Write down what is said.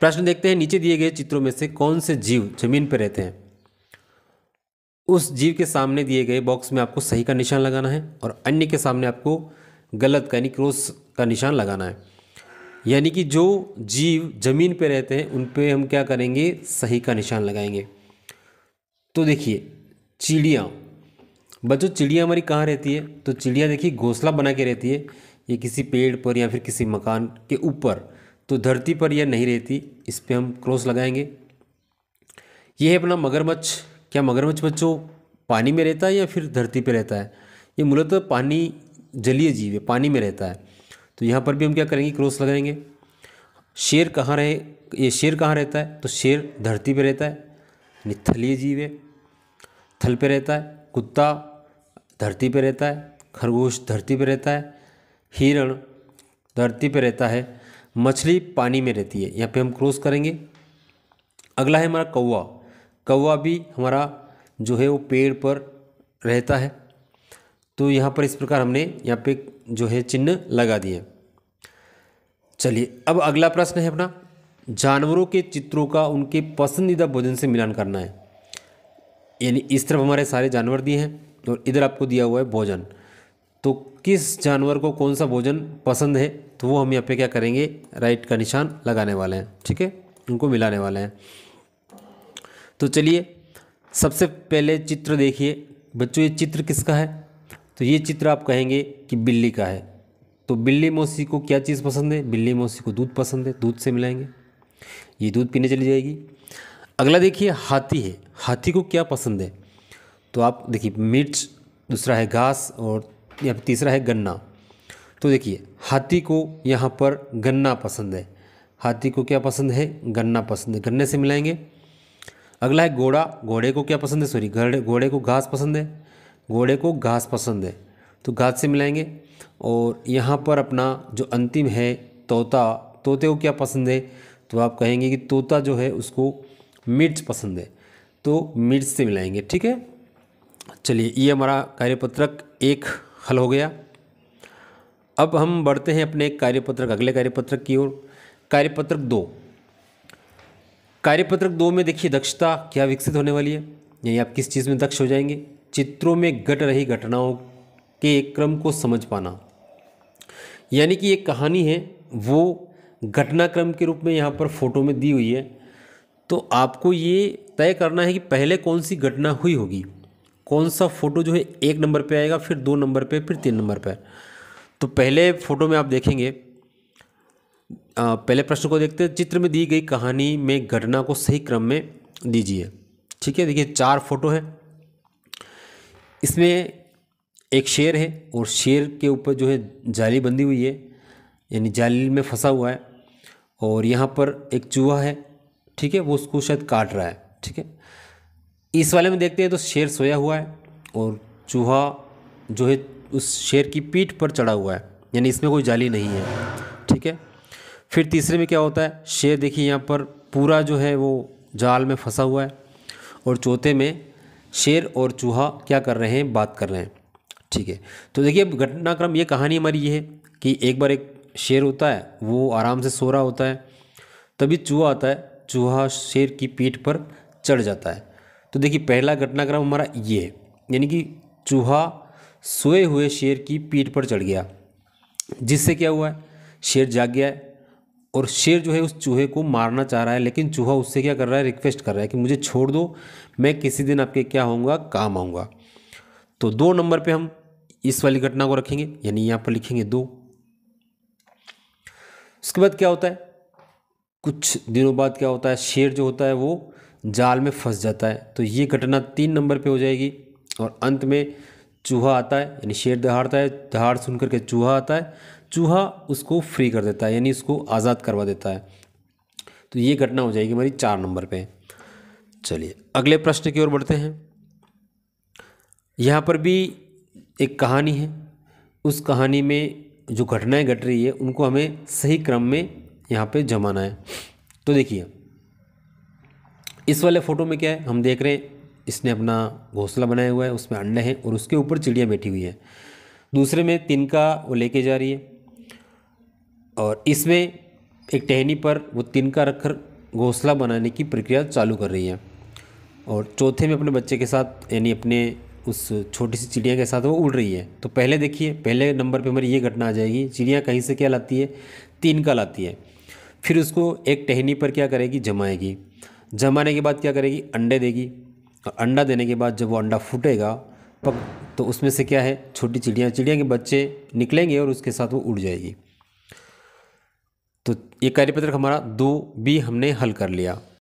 प्रश्न देखते हैं, नीचे दिए गए चित्रों में से कौन से जीव जमीन पर रहते हैं। उस जीव के सामने दिए गए बॉक्स में आपको सही का निशान लगाना है और अन्य के सामने आपको गलत का यानी क्रॉस का निशान लगाना है। यानी कि जो जीव जमीन पे रहते हैं उन पे हम क्या करेंगे, सही का निशान लगाएंगे। तो देखिए चिड़िया, बच्चों चिड़िया हमारी कहाँ रहती है, तो चिड़िया देखिए घोंसला बना के रहती है, ये किसी पेड़ पर या फिर किसी मकान के ऊपर, तो धरती पर यह नहीं रहती, इस पे हम क्रॉस लगाएंगे। ये है अपना मगरमच्छ। क्या मगरमच्छ बच्चों पानी में रहता है या फिर धरती पे रहता है? ये मूलतः पानी जलीय जीव है, पानी में रहता है, तो यहाँ पर भी हम क्या करेंगे, क्रॉस लगाएंगे। शेर कहाँ रहे, ये शेर कहाँ रहता है, तो शेर धरती पे रहता है, यानी थलीय जीव है, थल पे रहता है। कुत्ता धरती पे रहता है, खरगोश धरती पे रहता है, हिरण धरती पे रहता है, मछली पानी में रहती है, यहाँ पे हम क्रॉस करेंगे। अगला है हमारा कौवा। कौवा भी हमारा जो है वो पेड़ पर रहता है, तो यहाँ पर इस प्रकार हमने यहाँ पे जो है चिन्ह लगा दिए। चलिए अब अगला प्रश्न है अपना, जानवरों के चित्रों का उनके पसंदीदा भोजन से मिलान करना है। यानी इस तरफ हमारे सारे जानवर दिए हैं और इधर आपको दिया हुआ है भोजन, तो किस जानवर को कौन सा भोजन पसंद है, तो वो हम यहाँ पे क्या करेंगे, राइट का निशान लगाने वाले हैं, ठीक है, उनको मिलाने वाले हैं। तो चलिए सबसे पहले चित्र देखिए बच्चों, ये चित्र किसका है, तो ये चित्र आप कहेंगे कि बिल्ली का है। तो बिल्ली मौसी को क्या चीज़ पसंद है, बिल्ली मौसी को दूध पसंद है, दूध से मिलाएंगे, ये दूध पीने चली जाएगी। अगला देखिए हाथी है, हाथी को क्या पसंद है, तो आप देखिए मिर्च, दूसरा है घास और या तीसरा है गन्ना। तो देखिए हाथी को यहाँ पर गन्ना पसंद है, हाथी को क्या पसंद है, गन्ना पसंद है, गन्ने से मिलाएंगे। अगला है घोड़ा, घोड़े को क्या पसंद है, सॉरी घोड़े को घास पसंद है, घोड़े को घास पसंद है, तो घास से मिलाएंगे। और यहाँ पर अपना जो अंतिम है तोता, तोते को क्या पसंद है, तो आप कहेंगे कि तोता जो है उसको मिर्च पसंद है, तो मिर्च से मिलाएंगे, ठीक है। चलिए ये हमारा कार्यपत्रक 1 हल हो गया। अब हम बढ़ते हैं अपने कार्यपत्रक अगले कार्यपत्रक की ओर। कार्यपत्रक 2, कार्यपत्रक 2 में देखिए दक्षता क्या विकसित होने वाली है, यानी आप किस चीज़ में दक्ष हो जाएंगे, चित्रों में घट रही घटनाओं के क्रम को समझ पाना। यानी कि एक कहानी है वो घटनाक्रम के रूप में यहाँ पर फोटो में दी हुई है, तो आपको ये तय करना है कि पहले कौन सी घटना हुई होगी, कौन सा फोटो जो है 1 नंबर पे आएगा, फिर 2 नंबर पे, फिर 3 नंबर पे। तो पहले फोटो में आप देखेंगे, पहले प्रश्न को देखते हैं, चित्र में दी गई कहानी में घटना को सही क्रम में दीजिए, ठीक है। देखिए 4 फोटो है, इसमें एक शेर है और शेर के ऊपर जो है जाली बंधी हुई है, यानी जाली में फंसा हुआ है, और यहाँ पर एक चूहा है, ठीक है, वो उसको शायद काट रहा है, ठीक है। इस वाले में देखते हैं तो शेर सोया हुआ है और चूहा जो है उस शेर की पीठ पर चढ़ा हुआ है, यानी इसमें कोई जाली नहीं है, ठीक है। फिर तीसरे में क्या होता है, शेर देखिए यहाँ पर पूरा जो है वो जाल में फंसा हुआ है, और चौथे में शेर और चूहा क्या कर रहे हैं, बात कर रहे हैं, ठीक है। तो देखिए अब घटनाक्रम, ये कहानी हमारी ये है कि एक बार एक शेर होता है, वो आराम से सो रहा होता है, तभी चूहा आता है, चूहा शेर की पीठ पर चढ़ जाता है। तो देखिए पहला घटनाक्रम हमारा ये है, यानी कि चूहा सोए हुए शेर की पीठ पर चढ़ गया, जिससे क्या हुआ है, शेर जाग गया है, और शेर जो है उस चूहे को मारना चाह रहा है, लेकिन चूहा उससे क्या कर रहा है, रिक्वेस्ट कर रहा है कि मुझे छोड़ दो, मैं किसी दिन आपके क्या होऊंगा, काम आऊँगा। तो 2 नंबर पे हम इस वाली घटना को रखेंगे, यानी यहाँ पर लिखेंगे 2। उसके बाद क्या होता है, कुछ दिनों बाद क्या होता है, शेर जो होता है वो जाल में फंस जाता है, तो ये घटना 3 नंबर पे हो जाएगी। और अंत में चूहा आता है, यानी शेर दहाड़ता है, दहाड़ सुन करके चूहा आता है, चूहा उसको फ्री कर देता है, यानी इसको आज़ाद करवा देता है। तो ये घटना हो जाएगी हमारी 4 नंबर पे। चलिए अगले प्रश्न की ओर बढ़ते हैं। यहाँ पर भी एक कहानी है, उस कहानी में जो घटनाएं घट रही है उनको हमें सही क्रम में यहाँ पे जमाना है। तो देखिए इस वाले फ़ोटो में क्या है, हम देख रहे हैं इसने अपना घोंसला बनाया हुआ है, उसमें अंडे हैं और उसके ऊपर चिड़िया बैठी हुई है। दूसरे में तिनका वो लेके जा रही है, और इसमें एक टहनी पर वो तिनका रखकर घोंसला बनाने की प्रक्रिया चालू कर रही है। और चौथे में अपने बच्चे के साथ यानी अपने उस छोटी सी चिड़िया के साथ वो उड़ रही है। तो पहले देखिए, पहले नंबर पे हमारी ये घटना आ जाएगी, चिड़िया कहीं से क्या लाती है, तिनका लाती है। फिर उसको एक टहनी पर क्या करेगी, जमाएगी। जमाने के बाद क्या करेगी, अंडे देगी। और अंडा देने के बाद जब वो अंडा फूटेगा पक, तो उसमें से क्या है, छोटी चिड़िया चिड़िया के बच्चे निकलेंगे और उसके साथ वो उड़ जाएगी। तो ये कार्यपत्रक हमारा 2B हमने हल कर लिया।